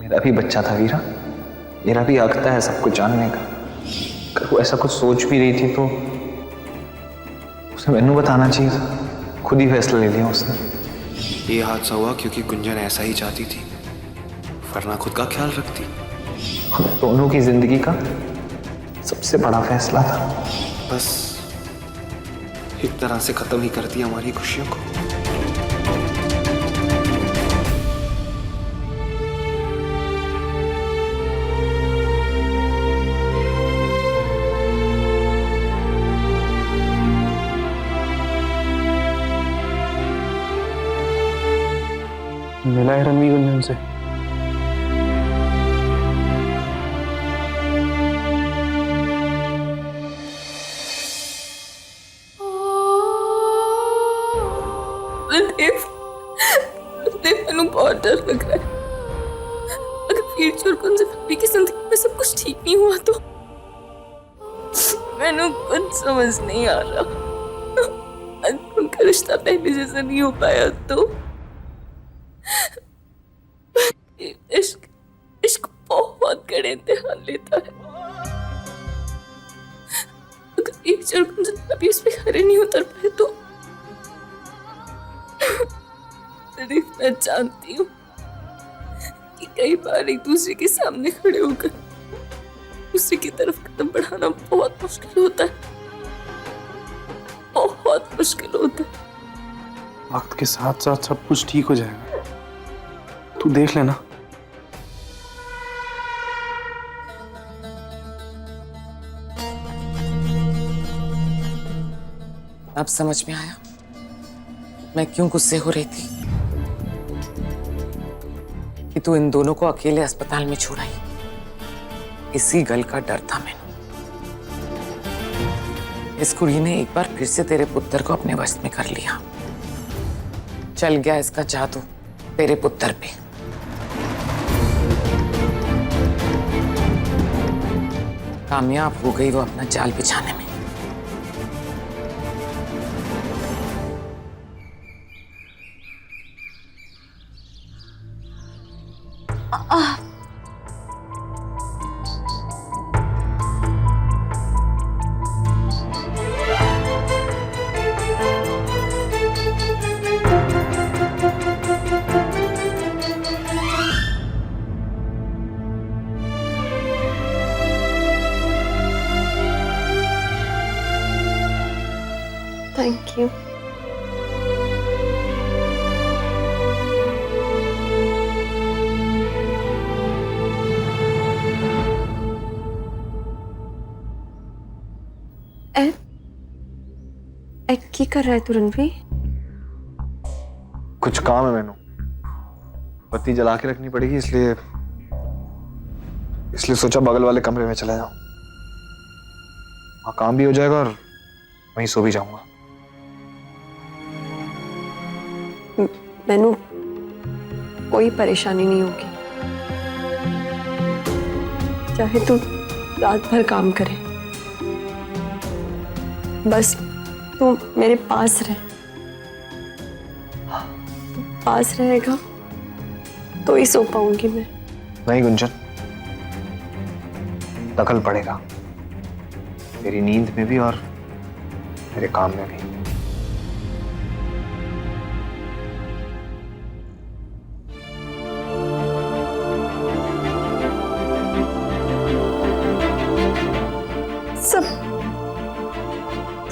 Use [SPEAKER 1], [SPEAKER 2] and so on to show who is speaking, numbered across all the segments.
[SPEAKER 1] मेरा भी बच्चा था वीरा, मेरा भी हक है सब कुछ जानने का। अगर वो ऐसा कुछ सोच भी रही थी तो उसे मैनू बताना चाहिए था। खुद ही फैसला ले लिया उसने।
[SPEAKER 2] ये हादसा हुआ क्योंकि गुंजन ऐसा ही चाहती थी, वरना खुद का ख्याल रखती।
[SPEAKER 1] हम दोनों की जिंदगी का सबसे बड़ा फैसला था।
[SPEAKER 2] बस एक तरह से खत्म ही कर दिया हमारी खुशियों को।
[SPEAKER 3] मिला है रणवीर गुंजन से?
[SPEAKER 4] मैंने बहुत डर लग रहा है। अगर वीर और गुंजन भाभी की जिंदगी में सब कुछ ठीक नहीं हुआ तो मैंने कुछ समझ नहीं आ रहा। उनका रिश्ता पहले जैसा नहीं हो पाया तो इश्क इश्क बहुत कड़े इम्तिहान लेता है। अगर वीर और गुंजन भाभी इस पे खरे नहीं उतर पाए तो मैं जानती हूँ कि कई बार एक दूसरे के सामने खड़े होकर दूसरे की तरफ कदम बढ़ाना बहुत मुश्किल होता है, बहुत मुश्किल होता है।
[SPEAKER 3] वक्त के साथ साथ सब कुछ ठीक हो जाएगा, तू देख लेना।
[SPEAKER 5] अब समझ में आया मैं क्यों गुस्से हो रही थी कि तू इन दोनों को अकेले अस्पताल में छोड़ आई। इसी गल का डर था मैंने। इस कुड़ी ने एक बार फिर से तेरे पुत्र को अपने वश में कर लिया। चल गया इसका जादू तेरे पुत्र पे। कामयाब हो गई वो अपना जाल बिछाने में।
[SPEAKER 4] Thank you. की कर रहा है तू रणवीर?
[SPEAKER 1] कुछ काम है मैनू, बत्ती जला के रखनी पड़ेगी, इसलिए सोचा बगल वाले कमरे में चला जाऊं। वहां काम भी हो जाएगा और वहीं सो भी जाऊंगा।
[SPEAKER 4] मैनू कोई परेशानी नहीं होगी, चाहे तू रात भर काम करे, बस तू मेरे पास रह। पास रहेगा तो ही सो पाऊंगी मैं।
[SPEAKER 1] नहीं गुंजन, दखल पड़ेगा मेरी नींद में भी और मेरे काम में भी।
[SPEAKER 4] सब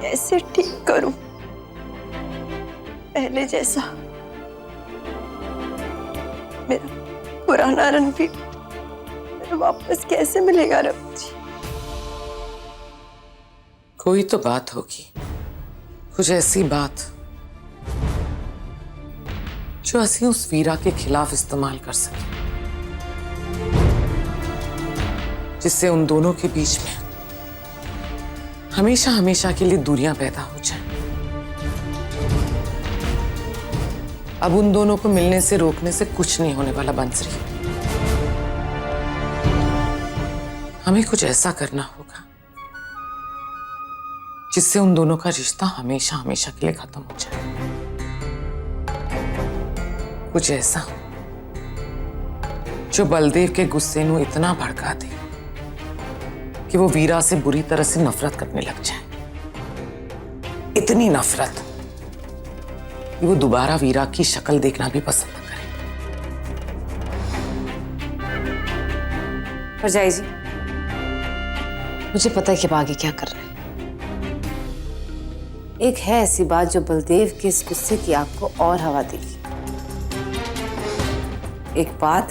[SPEAKER 4] कैसे ठीक करूं पहले जैसा? मेरा पुराना रणवीर मेरा वापस कैसे मिलेगा रब जी?
[SPEAKER 5] कोई तो बात होगी, कुछ ऐसी बात जो ਅਸੀਂ उस वीरा के खिलाफ इस्तेमाल कर सके, जिससे उन दोनों के बीच में हमेशा हमेशा के लिए दूरियां पैदा हो जाएं। अब उन दोनों को मिलने से रोकने से कुछ नहीं होने वाला बंसरी। हमें कुछ ऐसा करना होगा जिससे उन दोनों का रिश्ता हमेशा हमेशा के लिए खत्म हो जाए। कुछ ऐसा जो बलदेव के गुस्से ਨੂੰ इतना भड़का दे कि वो वीरा से बुरी तरह से नफरत करने लग जाए। इतनी नफरत कि वो दोबारा वीरा की शक्ल देखना भी पसंद न करे।
[SPEAKER 6] परजाई जी, मुझे पता है कि अब आगे क्या कर रहे हैं। एक है ऐसी बात जो बलदेव के इस गुस्से की आग को और हवा देगी। एक बात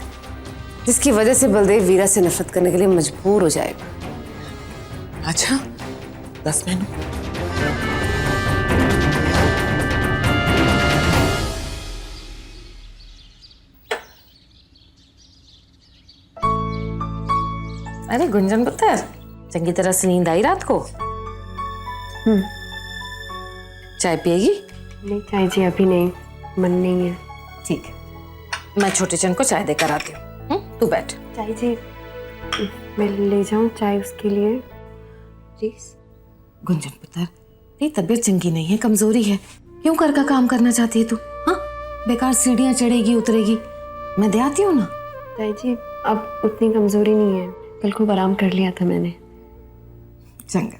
[SPEAKER 6] जिसकी वजह से बलदेव वीरा से नफरत करने के लिए मजबूर हो जाएगा।
[SPEAKER 5] अच्छा 10 महीनों
[SPEAKER 6] अरे गुंजन पुत्र, चंगी तरह से नींद आई रात को? चाय पिएगी?
[SPEAKER 7] नहीं चाय जी अभी नहीं, मन नहीं है।
[SPEAKER 6] ठीक है, मैं छोटे चंद को चाय देकर आती हूँ। तू बैठ।
[SPEAKER 7] चाय जी मैं ले जाऊँ चाय उसके लिए प्लीज?
[SPEAKER 6] गुंजन पुत्र, तेरी तबीयत चंगी नहीं है, कमजोरी है। क्यों कर का काम करना चाहती है तू? हाँ, बेकार सीढ़ियाँ चढ़ेगी उतरेगी। मैं दे आती हूँ ना।
[SPEAKER 7] चाय जी अब उतनी कमजोरी नहीं है, कल को आराम कर लिया था मैंने।
[SPEAKER 6] चंगा।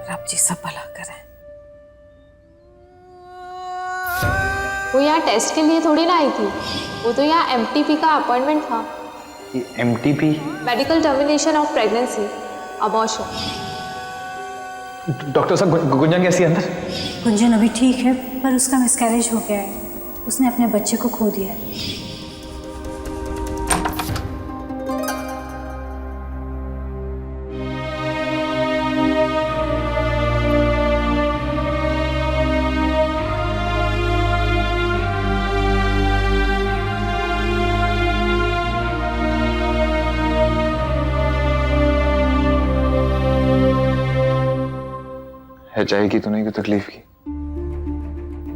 [SPEAKER 6] रब जी सब भला करें।
[SPEAKER 8] वो यहाँ टेस्ट के लिए थोड़ी ना आई थी, वो तो यहाँ एमटीपी का अपॉइंटमेंट था।
[SPEAKER 1] MTP?
[SPEAKER 8] Medical termination of pregnancy, abortion.
[SPEAKER 1] Doctor साहब गुंजन कैसी है अंदर?
[SPEAKER 9] गुंजन अभी ठीक है, पर उसका मिसकैरेज हो गया है। उसने अपने बच्चे को खो दिया है।
[SPEAKER 1] है चाय की तूने क्यों तकलीफ की?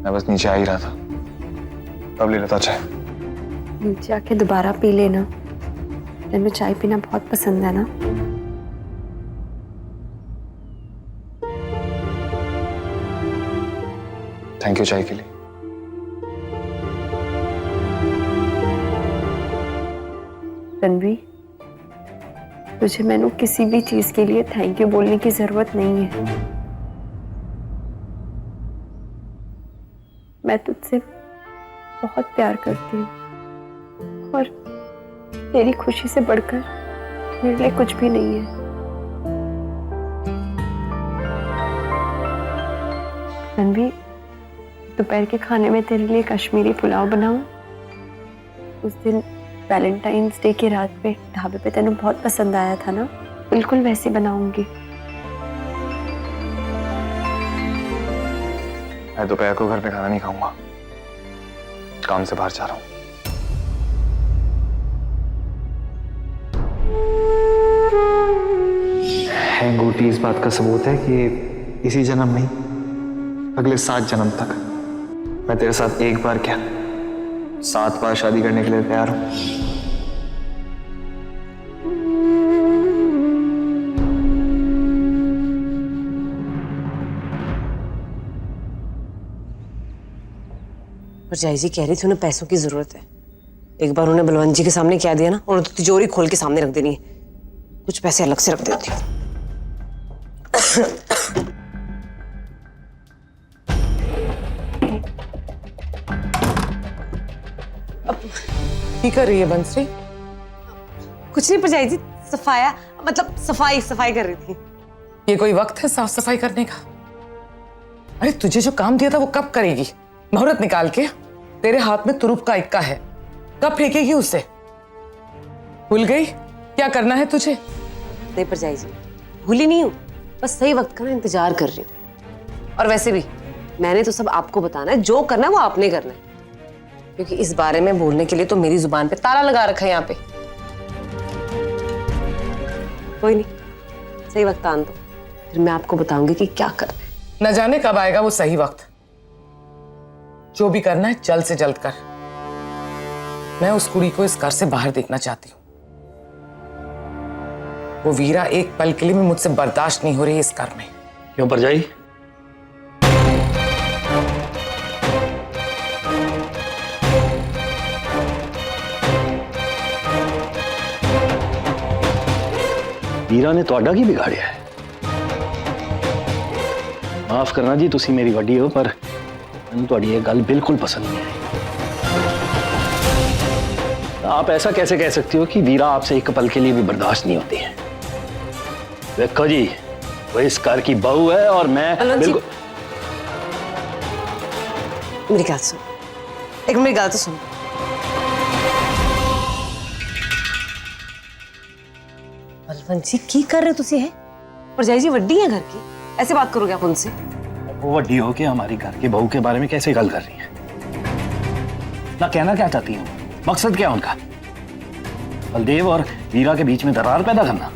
[SPEAKER 1] मैं बस नीचे आ ही रहा था, तब ले लेता चाय।
[SPEAKER 7] नीचे आके दोबारा पी लेना, तेनू चाय पीना बहुत पसंद है ना?
[SPEAKER 1] थैंक यू चाय के लिए।
[SPEAKER 7] रणवीर, तुझे मैंने किसी भी चीज के लिए थैंक यू बोलने की जरूरत नहीं है। मैं तुझसे बहुत प्यार करती हूँ और तेरी खुशी से बढ़कर मेरे लिए कुछ भी नहीं है। रणवीर, दोपहर के खाने में तेरे लिए कश्मीरी पुलाव बनाऊं? उस दिन वैलेंटाइंस डे की रात पे ढाबे पे तेनू बहुत पसंद आया था ना, बिल्कुल वैसे बनाऊंगी।
[SPEAKER 1] मैं दोपहर को घर पे खाना नहीं खाऊंगा, काम से बाहर जा रहा हूँ। हैंगूटी इस बात का सबूत है कि इसी जन्म नहीं, अगले 7 जन्म तक मैं तेरे साथ एक बार क्या 7 बार शादी करने के लिए तैयार हूं।
[SPEAKER 6] परजाई जी कह रही थी उन्हें पैसों की जरूरत है। एक बार उन्हें बलवंत जी के सामने क्या दिया ना, उन्हें तो तिजोरी खोल के सामने रख देनी है। कुछ पैसे अलग से रख देती हूँ।
[SPEAKER 5] की कर रही है बंसरी?
[SPEAKER 6] कुछ नहीं परजाई जी, सफाया मतलब सफाई कर रही थी।
[SPEAKER 5] ये कोई वक्त है साफ सफाई करने का? अरे तुझे जो काम दिया था वो कब करेगी? मुहूर्त निकाल के तेरे हाथ में तुरुप का इक्का है, कब फेंकेगी उसे? भूल गई क्या करना है तुझे?
[SPEAKER 6] नहीं परजाई जी, भूली नहीं हूँ, बस सही वक्त का ना इंतजार कर रही हूँ। और वैसे भी मैंने तो सब आपको बताना है, जो करना है वो आपने करना है, क्योंकि इस बारे में बोलने के लिए तो मेरी जुबान पे ताला लगा रखा है यहाँ पे। कोई नहीं, सही वक्त आने दो, फिर मैं आपको बताऊंगी कि क्या करना है।
[SPEAKER 5] न जाने कब आएगा वो सही वक्त। जो भी करना है जल्द से जल्द कर। मैं उस कुड़ी को इस घर से बाहर देखना चाहती हूँ। वो वीरा एक पल के लिए भी मुझसे बर्दाश्त नहीं हो रही इस घर में।
[SPEAKER 3] क्यों परजाई?
[SPEAKER 10] वीरा ने ਤੁਹਾਡਾ ਕੀ ਵਿਗਾੜਿਆ ਹੈ? माफ करना जी, तुसी मेरी वड्डी हो, पर मैंने ਤੁਹਾਡੀ ये गल बिल्कुल पसंद नहीं आई। आप ऐसा कैसे कह सकती हो कि वीरा आपसे एक पल के लिए भी बर्दाश्त नहीं होती है? देखो जी, वो इस घर की बहू है और मैं बिल्कुल।
[SPEAKER 6] मेरी बात सुन, एक मेरी बात तो सुन। बलवंत जी की कर रहे तुसी है? और जय जी वड्डी है घर की, ऐसे बात करोगे आप उनसे?
[SPEAKER 10] वो वड्डी हो के हमारी घर की बहू के बारे में कैसे गल कर रही है? ना कहना क्या चाहती हूँ, मकसद क्या उनका? बलदेव और वीरा के बीच में दरार पैदा करना?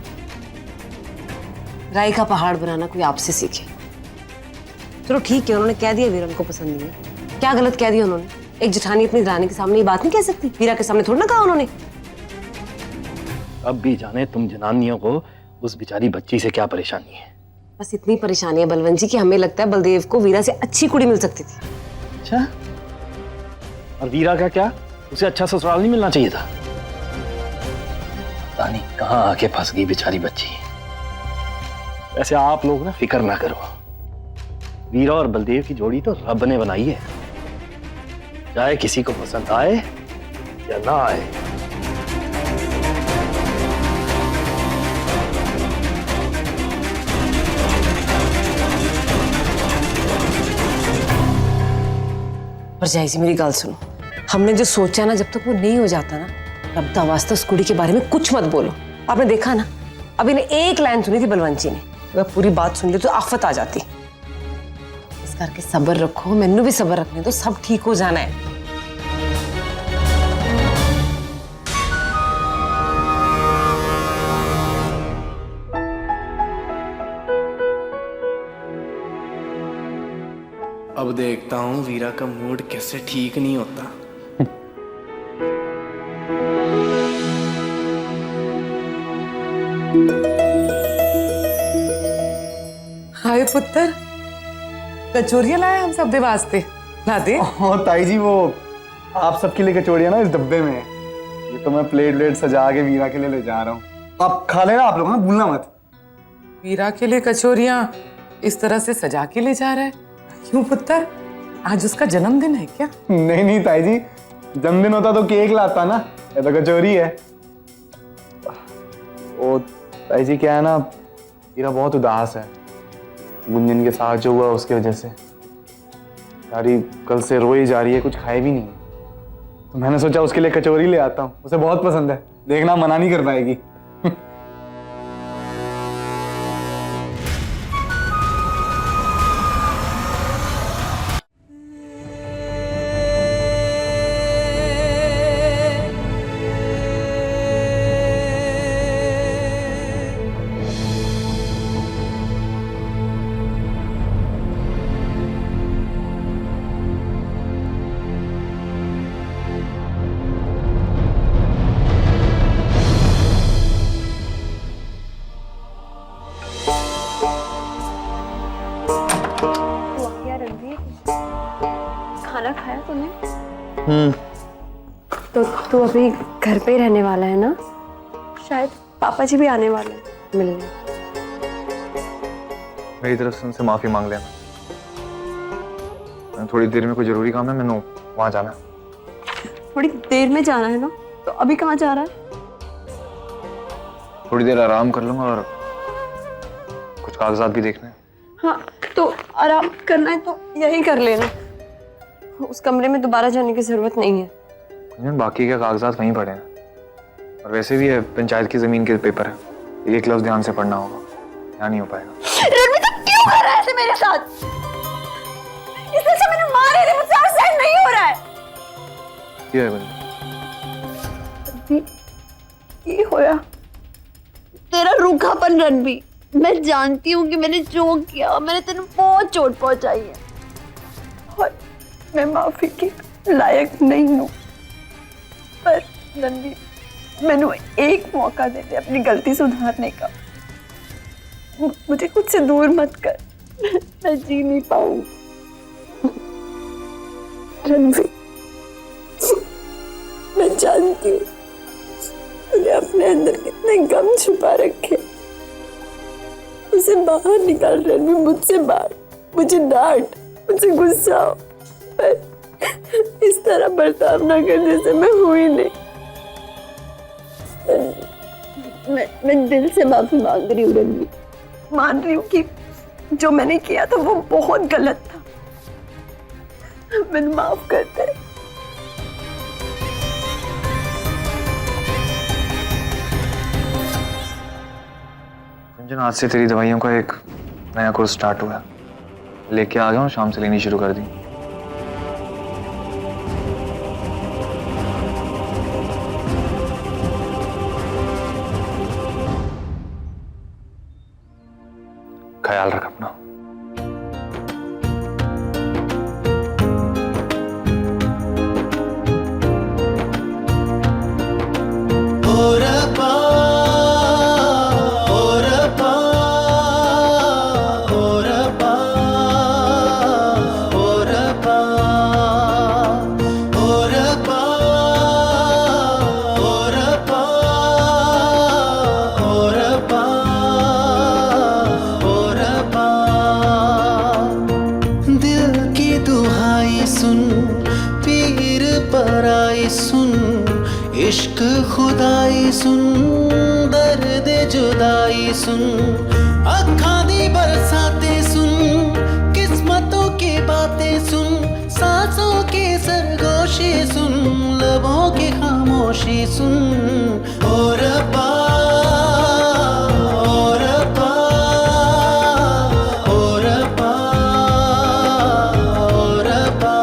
[SPEAKER 6] राई का पहाड़ बनाना कोई आपसे सीखे। चलो ठीक है, उन्होंने कह दिया वीरा उनको पसंद नहीं है, क्या गलत कह दिया उन्होंने? एक जेठानी अपनी रानी के सामने ये बात नहीं कह सकती? वीरा के सामने थोड़ा ना कहा उन्होंने।
[SPEAKER 10] अब भी जाने तुम जनानियों को उस बेचारी बच्ची से क्या परेशानी है।
[SPEAKER 6] बस इतनी परेशानी है बलवंत जी कि हमें लगता है बलदेव को वीरा से अच्छी कुड़ी मिल सकती थी।
[SPEAKER 10] अच्छा, और वीरा का क्या? उसे अच्छा ससुराल नहीं मिलना चाहिए था? पता नहीं कहां आके फंस गई बेचारी बच्ची। वैसे आप लोग ना फिक्र ना करो, वीरा और बलदेव की जोड़ी तो रब ने बनाई है, चाहे किसी को पसंद आए या ना आए।
[SPEAKER 6] और जय जी मेरी गल सुनो, हमने जो सोचा ना, जब तक वो नहीं हो जाता ना, तब तक वास्ते उस कुड़ी के बारे में कुछ मत बोलो। आपने देखा ना, अभी ने एक लाइन सुनी थी बलवंत जी ने, वह पूरी बात सुन ली तो आफत आ जाती। इस करके सब्र रखो, मैनू भी सब्र रखने दो, सब ठीक हो जाना है।
[SPEAKER 3] अब देखता हूँ वीरा का मूड कैसे ठीक नहीं होता।
[SPEAKER 5] हाय पुत्र, कचोरियां लाए हम सब दे वास्ते, ला दे।
[SPEAKER 3] और ताई जी, वो आप सबके लिए कचौड़ियाँ ना इस डब्बे में है। ये तो मैं प्लेट सजा के वीरा के लिए ले जा रहा हूँ। आप खा लेना आप लोग, ना भूलना मत।
[SPEAKER 5] वीरा के लिए कचोरियां इस तरह से सजा के ले जा रहा है? क्यों पुत्र, आज उसका जन्मदिन है क्या?
[SPEAKER 3] नहीं नहीं ताई जी, जन्मदिन होता तो केक लाता ना, ये तो कचौरी है। ओ ताई जी, क्या है ना, वीरा बहुत उदास है गुंजन के साथ जो हुआ उसकी वजह से। सारी कल से रोई जा रही है, कुछ खाए भी नहीं। तो मैंने सोचा उसके लिए कचौरी ले आता हूँ, उसे बहुत पसंद है। देखना मना नहीं कर पाएगी।
[SPEAKER 7] खाना खाया तूने? तो तू अभी घर पे ही रहने वाला है ना? शायद पापा जी भी आने वाले हैं मिलने।
[SPEAKER 1] मेरी तरफ से उनसे माफी मांग लेना। मैं थोड़ी देर में कोई जरूरी काम है, मैंने वहां जाना है।
[SPEAKER 7] थोड़ी देर में जाना है ना? तो अभी कहाँ जा रहा है?
[SPEAKER 1] थोड़ी देर आराम कर लूंगा और कुछ कागजात भी देखने हैं।
[SPEAKER 7] हाँ, तो आराम करना है तो यही कर लेना, उस कमरे में दोबारा जाने की जरूरत नहीं है।
[SPEAKER 1] बाकी के कागजात वहीं पड़े हैं, और वैसे भी है पंचायत की जमीन के पेपर है, एक लफ्ज ध्यान से पढ़ना होगा, यहाँ नहीं हो पाएगा।
[SPEAKER 7] रणवीर, तू क्यों कर रहा है ऐसे मेरे साथ? इससे अच्छा मैंने मारे थे, मुझसे और सहन नहीं हो रहा है।
[SPEAKER 1] क्या है बंदी?
[SPEAKER 7] ये होया तेरा रूखापन रणवीर। मैं जानती हूँ कि मैंने जो किया, मैंने तेरे बहुत चोट पहुंचाई है और मैं माफी के लायक नहीं हूँ। पर रणवीर, मैंने एक मौका दे दे अपनी गलती सुधारने का। मुझे खुद से दूर मत कर, मैं जी नहीं पाऊंगी। रणवीर, मैं जानती हूँ तूने अपने अंदर कितने गम छुपा रखे, मुझसे बाहर निकाल रणवीर, मुझसे बाहर। मुझे डांट, मुझे गुस्सा हो, पर इस तरह बर्ताव ना करने से मैं हुई नहीं। मैं दिल से माफी मांग रही हूँ रणवीर, मान रही हूँ कि जो मैंने किया था वो बहुत गलत था। मैंने माफ करते हैं।
[SPEAKER 1] गुंजन, आज से तेरी दवाइयों का एक नया कोर्स स्टार्ट हुआ है। लेके आ गया हूँ, शाम से लेनी शुरू कर दी। ख्याल रख अपना।
[SPEAKER 11] इश्क खुदाई सुन, दर्द जुदाई सुन, अखां दी बरसाते सुन, किस्मतों की बातें सुन, सांसों की सरगोशी सुन, लबों की खामोशी सुन। ओ रब्बा, ओ रब्बा, ओ रब्बा, ओ रब्बा,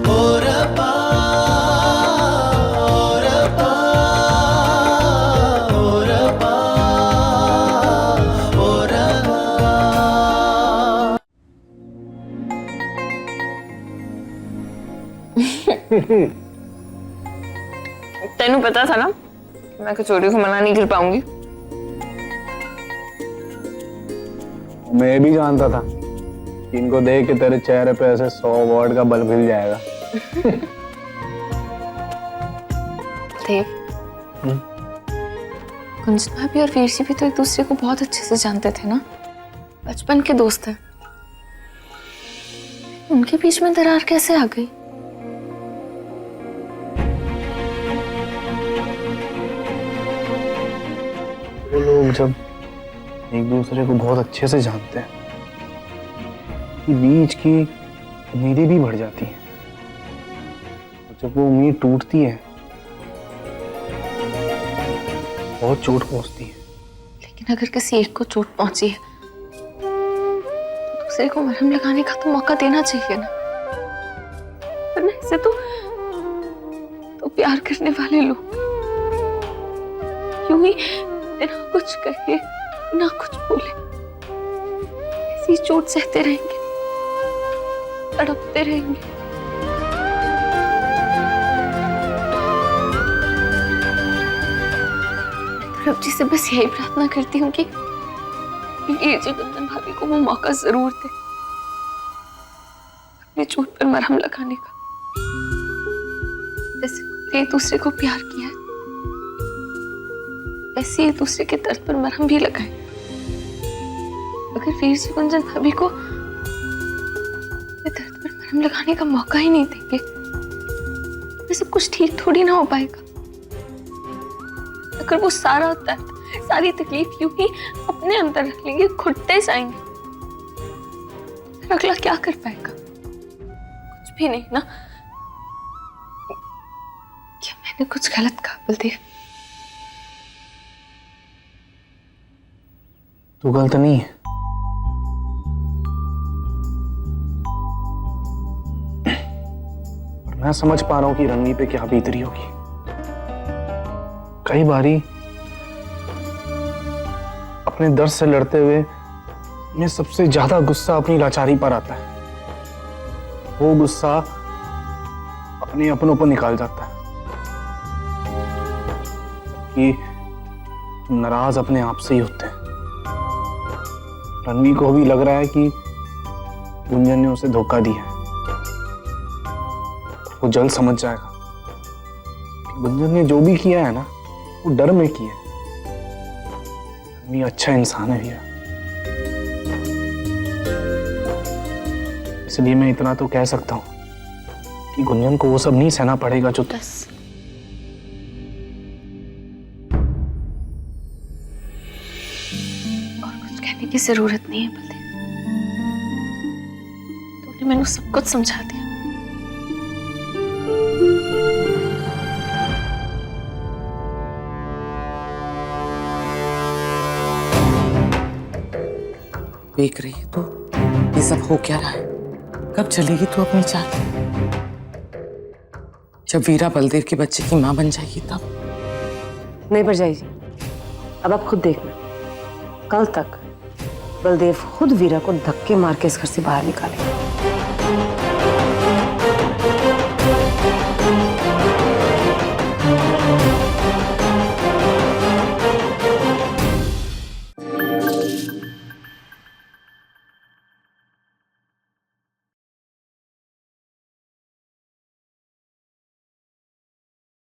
[SPEAKER 11] ओ रब्बा,
[SPEAKER 4] तेनू पता था ना मैं कचौड़ी को मना नहीं कर पाऊंगी।
[SPEAKER 3] मैं भी जानता था कि इनको देख के तेरे चेहरे पे ऐसे 100 वॉट का बल्ब हिल जाएगा।
[SPEAKER 8] देव, गुंजन भाभी और वीर जी भी तो एक दूसरे को बहुत अच्छे से जानते थे ना, बचपन के दोस्त हैं। उनके बीच में दरार कैसे आ गई?
[SPEAKER 3] वो लोग जब एक दूसरे को बहुत अच्छे से जानते हैं, बीच की उम्मीदें भी बढ़ जाती हैं। जब वो उम्मीद टूटती है बहुत चोट पहुंचती है।
[SPEAKER 8] लेकिन अगर किसी एक को चोट पहुंची है तो दूसरे को मरहम लगाने का तो मौका देना चाहिए ना, वरना इसे तो प्यार करने वाले लोग यूं ही बिना कुछ कहे ना कुछ बोले ऐसी चोट सहते रहेंगे, तड़पते रहेंगे। रब जी से बस यही प्रार्थना करती हूँ कि वीर जी गुंजन भाभी को वो मौका जरूर दे अपनी चोट पर मरहम लगाने का। जैसे एक दूसरे को प्यार किया है वैसे एक दूसरे के दर्द पर मरहम भी लगाए। अगर वीर जी गुंजन भाभी को दर्द पर मरहम लगाने का मौका ही नहीं देंगे तो सब कुछ ठीक थोड़ी ना हो पाएगा। अगर वो सारा दर्द सारी तकलीफ यूं ही अपने अंदर रख लेंगे, घुटते जाएंगे, फिर अगला क्या कर पाएगा? कुछ भी नहीं ना। क्या मैंने कुछ गलत कहा बलदेव?
[SPEAKER 3] तू गलत नहीं है। और मैं समझ पा रहा हूं कि रणवीर पे क्या बीत रही होगी। कई बारी अपने दर्द से लड़ते हुए मैं सबसे ज्यादा गुस्सा अपनी लाचारी पर आता है। वो गुस्सा अपने अपनों पर निकाल जाता है कि नाराज अपने आप से ही होते हैं। रणवीर को भी लग रहा है कि गुंजन ने उसे धोखा दिया है। वो जल्द समझ जाएगा कि गुंजन ने जो भी किया है ना वो डर में किया है। भी अच्छा इंसान है वीरा, इसलिए मैं इतना तो कह सकता हूँ कि गुंजन को वो सब नहीं सहना पड़ेगा जो
[SPEAKER 8] बस और कुछ कहने की जरूरत नहीं है बलदेव, तुमने मैंने सब कुछ समझा दिया।
[SPEAKER 5] देख रही है तो ये सब हो क्या रहा है? कब चलेगी तू अपनी चाल? जब वीरा बलदेव के बच्चे की मां बन जाएगी तब।
[SPEAKER 6] नहीं भरजाई जी, अब आप खुद देखना, कल तक बलदेव खुद वीरा को धक्के मार के इस घर से बाहर निकालेगा।